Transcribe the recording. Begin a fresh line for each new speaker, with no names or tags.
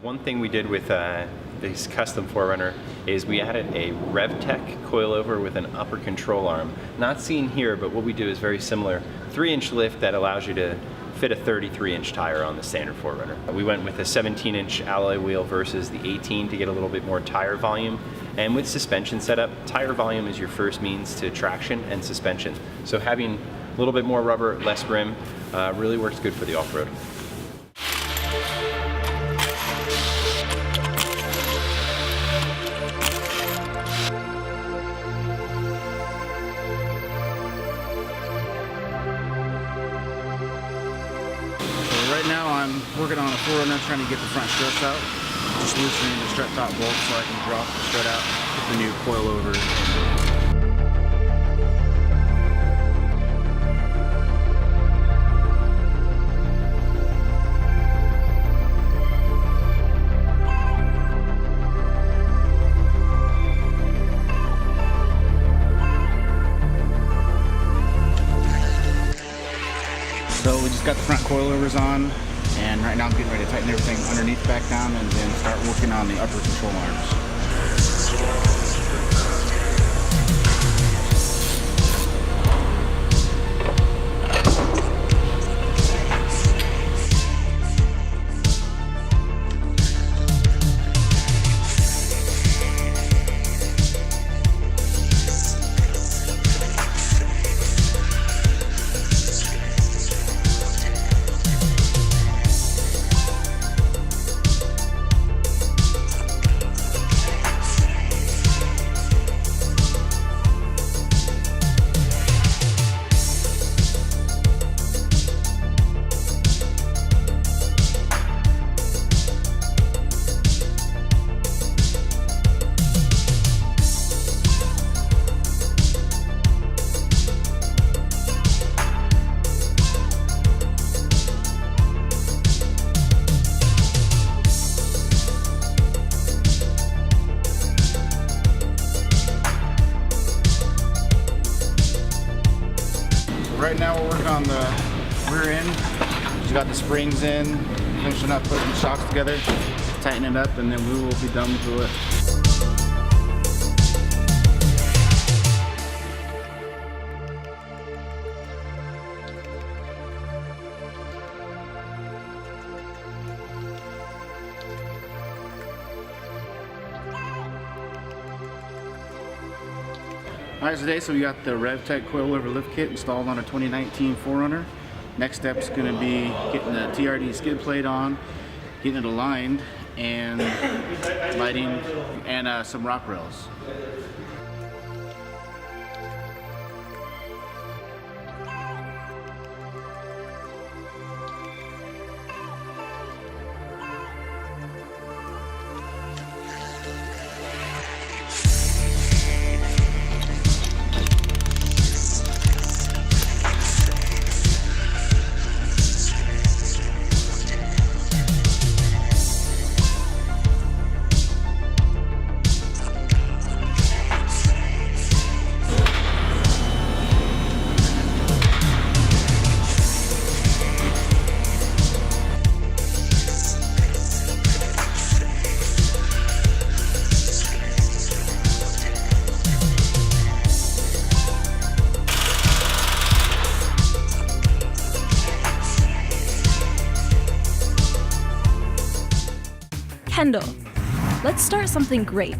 One thing we did with this custom 4Runner is we added a RevTech coilover with an upper control arm. Not seen here, but what we do is very similar. 3-inch lift that allows you to fit a 33-inch tire on the standard 4Runner. We went with a 17-inch alloy wheel versus the 18 to get a little bit more tire volume. And with suspension setup, tire volume is your first means to traction and suspension. So having a little bit more rubber, less rim, really works good for the off-road.
Right now I'm working on a 4Runner trying to get the front struts out. Just loosening the strut top bolt so I can drop the strut out with the new coilover. So we just got the front coilovers on, and right now I'm getting ready to tighten everything underneath back down and then start working on the upper control arms. Right now we're working on the rear end. We got the springs in, finishing up putting the shocks together, tightening it up, and then we will be done with the lift. Alright, so we got the RevTech coilover lift kit installed on a 2019 4Runner. Next step is going to be getting the TRD skid plate on, getting it aligned, and lighting, and some rock rails.
Kendall, let's start something great.